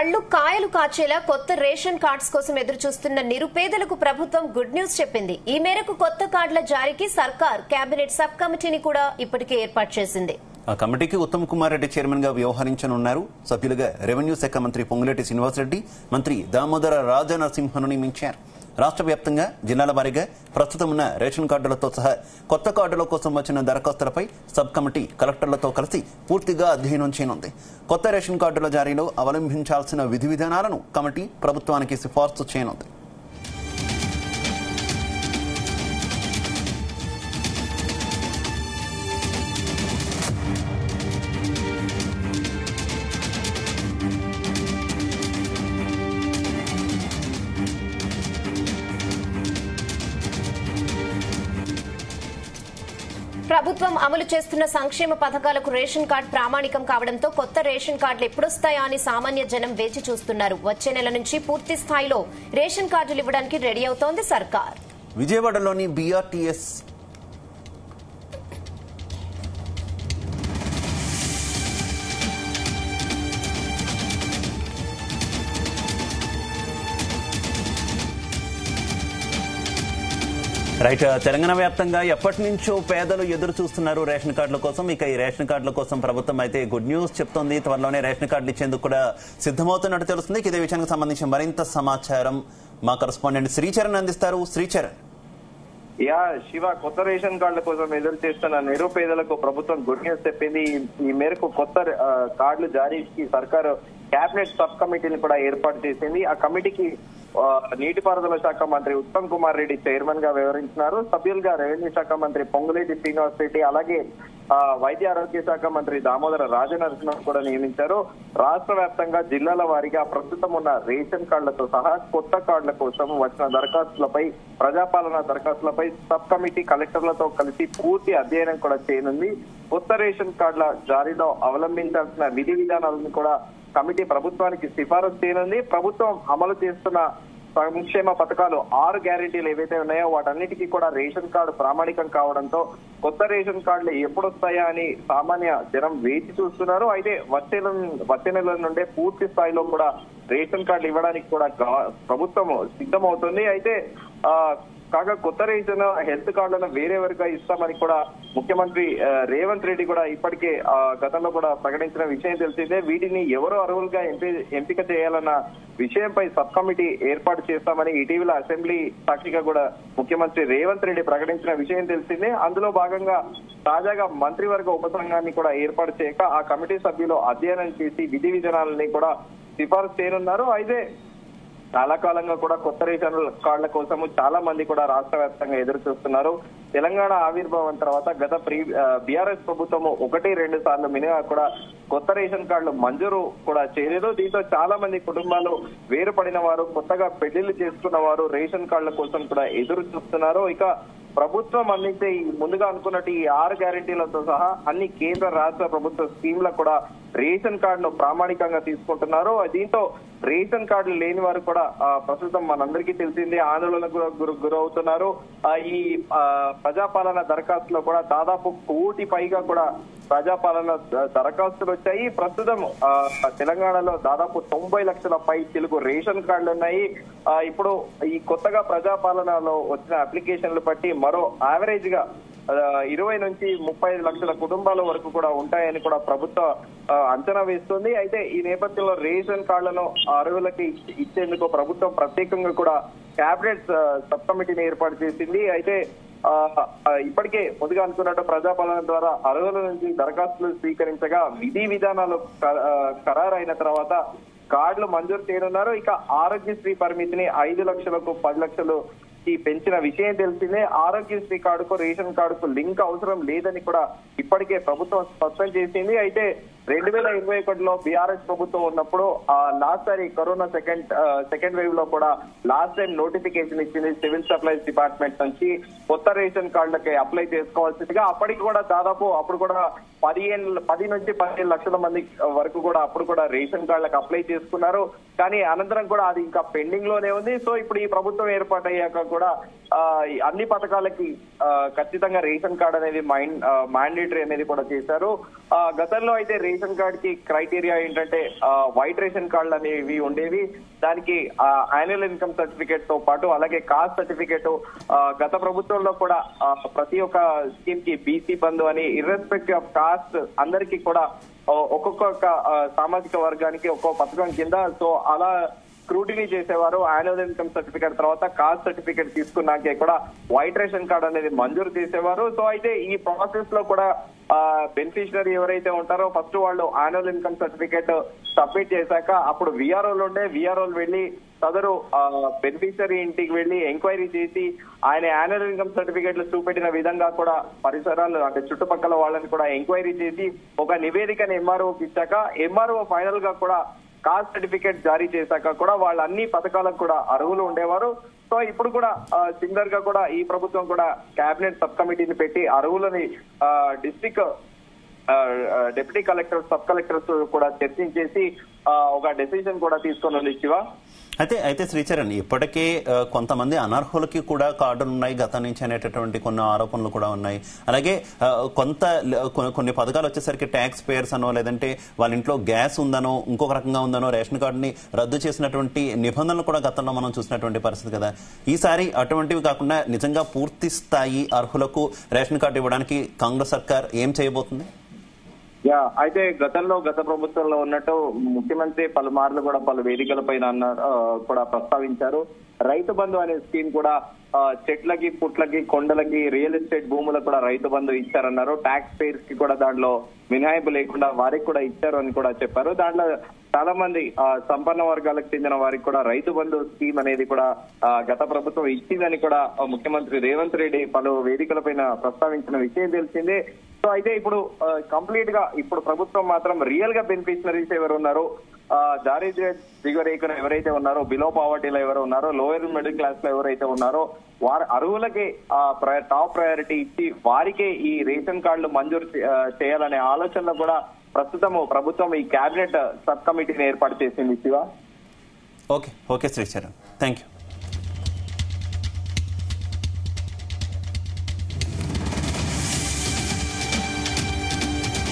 కళ్ళు కాయలు కాచేలా కొత్త రేషన్ కార్డ్స్ కోసం ఎదురు చూస్తున్న నిరుపేదలకు ప్రభుత్వం గుడ్ న్యూస్ చెప్పింది. ఈ మేరకు కొత్త కార్డుల జారీకి సర్కార్ కేబినెట్ సబ్ కమిటీని కూడా ఇప్పటికే ఏర్పాటు చేసింది. ఆ కమిటీకి ఉత్తమ్ కుమార్ రెడ్డి చైర్మన్ గా వ్యవహరించనున్నారు. సభ్యులుగా రెవెన్యూ శాఖ మంత్రి పొంగులేటి శ్రీనివాసరెడ్డి, మంత్రి దామోదర రాజనరసింహను నియమించారు. రాష్ట్ర వ్యాప్తంగా జిల్లాల వారీగా ప్రస్తుతం ఉన్న రేషన్ కార్డులతో సహా కొత్త కార్డుల కోసం వచ్చిన దరఖాస్తులపై సబ్ కమిటీ కలెక్టర్లతో కలిసి పూర్తిగా అధ్యయనం చేయనుంది. కొత్త రేషన్ కార్డుల జారీలో అవలంబించాల్సిన విధి విధానాలను కమిటీ ప్రభుత్వానికి సిఫార్సు చేయనుంది. ప్రభుత్వం అమలు చేస్తున్న సంక్షేమ పథకాలకు రేషన్ కార్డు ప్రామాణికం కావడంతో కొత్త రేషన్ కార్డులు ఎప్పుడొస్తాయా అని సామాన్య జనం వేచి చూస్తున్నారు. వచ్చే నెల నుంచి పూర్తి స్థాయిలో రేషన్ కార్డులు ఇవ్వడానికి రెడీ అవుతోంది సర్కార్. విజయవాడలోని బీఆర్టీఎస్ తెలంగాణ వ్యాప్తంగా ఎప్పటి నుంచో పేదలు ఎదురు చూస్తున్నారు రేషన్ కార్డుల కోసం. ఇక ఈ రేషన్ కార్డుల కోసం ప్రభుత్వం అయితే గుడ్ న్యూస్ చెప్తోంది. త్వరలోనే రేషన్ కార్డులు ఇచ్చేందుకు కూడా సిద్దమవుతున్నట్టు తెలుస్తుంది. ఇదే విషయానికి సంబంధించి మరింత సమాచారం మా కరెస్పాండెంట్ శ్రీచరణ్ అందిస్తారు. శ్రీచరణ్. శివ, కొత్త రేషన్ కార్డుల కోసం ఎదురు చేస్తున్న నిరుపేదలకు ప్రభుత్వం గుడ్ న్యూస్ చెప్పింది. ఈ మేరకు కొత్త కార్డులు జారీకి సర్కారు కేబినెట్ సబ్ కమిటీని కూడా ఏర్పాటు చేసింది. ఆ కమిటీకి నీటిపారుదల శాఖ మంత్రి ఉత్తమ్ కుమార్ రెడ్డి చైర్మన్ గా వ్యవహరించినారు. సభ్యులుగా రెవెన్యూ శాఖ మంత్రి పొంగులేటి శ్రీనివాసరెడ్డి, అలాగే వైద్య ఆరోగ్య శాఖ మంత్రి దామోదర రాజనరసింహన్ కూడా నియమించారు. రాష్ట్ర వ్యాప్తంగా జిల్లాల వారీగా ప్రస్తుతం ఉన్న రేషన్ కార్డులతో సహా కొత్త కార్డుల కోసం వచ్చిన దరఖాస్తులపై, ప్రజాపాలన దరఖాస్తులపై సబ్ కమిటీ కలెక్టర్లతో కలిసి పూర్తి అధ్యయనం కూడా చేయనుంది. కొత్త రేషన్ కార్డుల జారీలో అవలంబించాల్సిన విధి విధానాలను కూడా కమిటీ ప్రభుత్వానికి సిఫారసు చేయనుంది. ప్రభుత్వం అమలు చేస్తున్న సంక్షేమ పథకాలు 6 గ్యారెంటీలు ఏవైతే ఉన్నాయో వాటన్నిటికీ కూడా రేషన్ కార్డు ప్రామాణికం కావడంతో కొత్త రేషన్ కార్డులు ఎప్పుడు వస్తాయా అని సామాన్య జనం వేచి చూస్తున్నారు. అయితే వచ్చే నెల నుండే పూర్తి స్థాయిలో కూడా రేషన్ కార్డులు ఇవ్వడానికి కూడా ప్రభుత్వం సిద్ధమవుతుంది. అయితే కాగా కొత్త రేషన్ హెల్త్ కార్డులను వేరెవరిగా ఇస్తామని కూడా ముఖ్యమంత్రి రేవంత్ రెడ్డి కూడా ఇప్పటికే గతంలో కూడా ప్రకటించిన విషయం తెలిసిందే. వీటిని ఎవరు అర్హులుగా ఎంపిక చేయాలన్న విషయంపై సబ్ కమిటీ ఏర్పాటు చేస్తామని ఇటీవల అసెంబ్లీ సాక్షిగా కూడా ముఖ్యమంత్రి రేవంత్ రెడ్డి ప్రకటించిన విషయం తెలిసిందే. అందులో భాగంగా తాజాగా మంత్రివర్గ ఉపసంఘాన్ని కూడా ఏర్పాటు చేయక ఆ కమిటీ సభ్యులు అధ్యయనం చేసి విధి విధానాలని కూడా సిఫారసు చేయనున్నారు. అయితే చాలా కాలంగా కూడా కొత్త రేషన్ కార్డుల కోసము చాలా మంది కూడా రాష్ట్ర వ్యాప్తంగా ఎదురు చూస్తున్నారు. తెలంగాణ ఆవిర్భావం తర్వాత గత బీఆర్ఎస్ ప్రభుత్వము 1-2 సార్లు మినహా కూడా కొత్త రేషన్ కార్డులు మంజూరు కూడా చేయలేదు. దీంతో చాలా మంది కుటుంబాలు వేరుపడిన వారు, కొత్తగా పెళ్లిళ్లు చేసుకున్న వారు రేషన్ కార్డుల కోసం కూడా ఎదురు చూస్తున్నారు. ఇక ప్రభుత్వం అందించే ముందుగా అనుకున్నట్టు ఈ 6 గ్యారెంటీలతో సహా అన్ని కేంద్ర రాష్ట్ర ప్రభుత్వ స్కీమ్లకు కూడా రేషన్ కార్డును ప్రామాణికంగా తీసుకుంటున్నారు. దీంతో రేషన్ కార్డులు లేని వారు కూడా ప్రస్తుతం మనందరికీ తెలిసిందే ఆందోళనకు గురవుతున్నారు. ఈ ప్రజాపాలన దరఖాస్తులో కూడా దాదాపు 1 కోటి పైగా కూడా ప్రజాపాలన దరఖాస్తులు వచ్చాయి. ప్రస్తుతం తెలంగాణలో దాదాపు 90 లక్షల పై తెలుగు రేషన్ కార్డులు ఉన్నాయి. ఇప్పుడు ఈ కొత్తగా ప్రజాపాలనలో వచ్చిన అప్లికేషన్లు బట్టి మరో యావరేజ్ గా 20 నుంచి 35 లక్షల కుటుంబాల వరకు కూడా ఉంటాయని కూడా ప్రభుత్వం అంచనా వేస్తుంది. అయితే ఈ నేపథ్యంలో రేషన్ కార్డులను అర్హులకి ఇచ్చేందుకు ప్రభుత్వం ప్రత్యేకంగా కూడా కేబినెట్ సబ్ కమిటీని ఏర్పాటు చేసింది. అయితే ఇప్పటికే ముందుగా అనుకున్నట్టు ప్రజాపాలన ద్వారా అర్హుల నుంచి దరఖాస్తులు స్వీకరించగా విధి విధానాలు ఖరారైన తర్వాత కార్డులు మంజూరు చేయనున్నారు. ఇక ఆరోగ్యశ్రీ పరిమితిని 5 లక్షలకు 10 లక్షలు పెంచిన విషయం తెలిసిందే. ఆరోగ్యశ్రీ కార్డుకు రేషన్ కార్డుకు లింక్ అవసరం లేదని కూడా ఇప్పటికే ప్రభుత్వం స్పష్టం చేసింది. అయితే 2021లో బీఆర్ఎస్ ప్రభుత్వం ఉన్నప్పుడు లాస్ట్ సారి కరోనా సెకండ్ వేవ్ లో కూడా లాస్ట్ టైం నోటిఫికేషన్ ఇచ్చింది సివిల్ సప్లైస్ డిపార్ట్మెంట్ నుంచి కొత్త రేషన్ కార్డులకి అప్లై చేసుకోవాల్సిందిగా. అప్పటికి కూడా దాదాపు అప్పుడు కూడా 10 నుంచి 15 లక్షల మంది వరకు కూడా అప్పుడు కూడా రేషన్ కార్డులకు అప్లై చేసుకున్నారు. కానీ అనంతరం కూడా అది ఇంకా పెండింగ్ లోనే ఉంది. సో ఇప్పుడు ఈ ప్రభుత్వం ఏర్పాటయ్యాక కూడా అన్ని పథకాలకి ఖచ్చితంగా రేషన్ కార్డు అనేది మ్యాండేటరీ అనేది కూడా చేశారు. గతంలో అయితే రేషన్ రేషన్ కార్డ్ కి క్రైటీరియా ఏంటంటే వైట్ రేషన్ కార్డులు అనేవి ఉండేవి. దానికి యాన్యువల్ ఇన్కమ్ సర్టిఫికేట్ తో పాటు అలాగే కాస్ట్ సర్టిఫికేట్ గత ప్రభుత్వంలో కూడా ప్రతి ఒక్క స్కీమ్ కి బీసీ బంధు అని ఇర్రెస్పెక్టివ్ ఆఫ్ కాస్ట్ అందరికీ కూడా ఒక్కొక్క సామాజిక వర్గానికి ఒక్కొక్క పథకం కింద సో అలా స్క్రూటినీ చేసేవారు. యాన్యువల్ ఇన్కమ్ సర్టిఫికేట్ తర్వాత కాస్ట్ సర్టిఫికేట్ తీసుకున్నాకే కూడా వైట్ రేషన్ కార్డ్ అనేది మంజూరు చేసేవారు. సో అయితే ఈ ప్రాసెస్ లో కూడా బెనిఫిషియరీ ఎవరైతే ఉంటారో ఫస్ట్ వాళ్ళు యాన్యువల్ ఇన్కమ్ సర్టిఫికేట్ సబ్మిట్ చేశాక అప్పుడు విఆర్ఓలు ఉండే విఆర్ఓలు వెళ్లి సదరు బెనిఫిషియరీ ఇంటికి వెళ్లి ఎంక్వైరీ చేసి ఆయన యాన్యువల్ ఇన్కమ్ సర్టిఫికేట్లు చూపెట్టిన విధంగా కూడా పరిసరాలు అంటే చుట్టుపక్కల వాళ్ళని కూడా ఎంక్వైరీ చేసి ఒక నివేదికను ఎంఆర్ఓకి ఇచ్చాక ఎంఆర్ఓ ఫైనల్ గా కూడా కాస్ట్ సర్టిఫికేట్ జారీ చేశాక కూడా వాళ్ళు అన్ని పథకాలకు కూడా అర్హులు ఉండేవారు. సో ఇప్పుడు కూడా సిమిలర్ గా కూడా ఈ ప్రభుత్వం కూడా కేబినెట్ సబ్ కమిటీని పెట్టి అర్హులని district deputy collector sub collectors కూడా చర్చించేసి ఒక డెసిషన్ కూడా తీసుకొని ఉంది శివ. అయితే శ్రీచరణ్ ఇప్పటికే కొంతమంది అనర్హులకి కూడా కార్డులు ఉన్నాయి గతం నుంచి అనేటటువంటి కొన్ని ఆరోపణలు కూడా ఉన్నాయి. అలాగే కొన్ని పథకాలు వచ్చేసరికి ట్యాక్స్ పేయర్స్ అనో లేదంటే వాళ్ళ ఇంట్లో గ్యాస్ ఉందనో ఇంకొక రకంగా ఉందనో రేషన్ కార్డుని రద్దు చేసినటువంటి నిబంధనలు కూడా గతంలో మనం చూసినటువంటి పరిస్థితి కదా. ఈసారి అటువంటివి కాకుండా నిజంగా పూర్తి స్థాయి అర్హులకు రేషన్ కార్డు ఇవ్వడానికి కాంగ్రెస్ సర్కార్ ఏం చేయబోతుంది? అయితే గత ప్రభుత్వంలో ఉన్నట్టు ముఖ్యమంత్రి పలుమార్లు కూడా పలు వేదికల పైన కూడా ప్రస్తావించారు. రైతు బంధు అనే స్కీమ్ కూడా చెట్లకి పుట్లకి కొండలకి రియల్ ఎస్టేట్ భూములకు కూడా రైతు బంధు ఇచ్చారన్నారు. ట్యాక్స్ పేయర్స్ కి కూడా దాంట్లో మినహాయింపు లేకుండా వారికి కూడా ఇచ్చారు అని కూడా చెప్పారు. దాంట్లో చాలా మంది సంపన్న వర్గాలకు చెందిన వారికి కూడా రైతు బంధు స్కీమ్ అనేది కూడా గత ప్రభుత్వం ఇచ్చిందని కూడా ముఖ్యమంత్రి రేవంత్ రెడ్డి పలు వేదికల పైన ప్రస్తావించిన విషయం తెలిసిందే. సో అయితే ఇప్పుడు కంప్లీట్ గా ఇప్పుడు ప్రభుత్వం మాత్రం రియల్ గా బెనిఫిషనరీస్ ఎవరు ఉన్నారో దారిద్ర్య దిగువరేఖను ఎవరైతే ఉన్నారో బిలో పావర్టీలో ఎవరు ఉన్నారో లోయర్ మిడిల్ క్లాస్ లో ఎవరైతే ఉన్నారో వారి అర్హులకే టాప్ ప్రయారిటీ ఇచ్చి వారికే ఈ రేషన్ కార్డులు మంజూరు చేయాలనే ఆలోచనలో కూడా ప్రస్తుతం ప్రభుత్వం ఈ కేబినెట్ సబ్ కమిటీని ఏర్పాటు చేసింది Shiva. Okay Sricharan, thank you.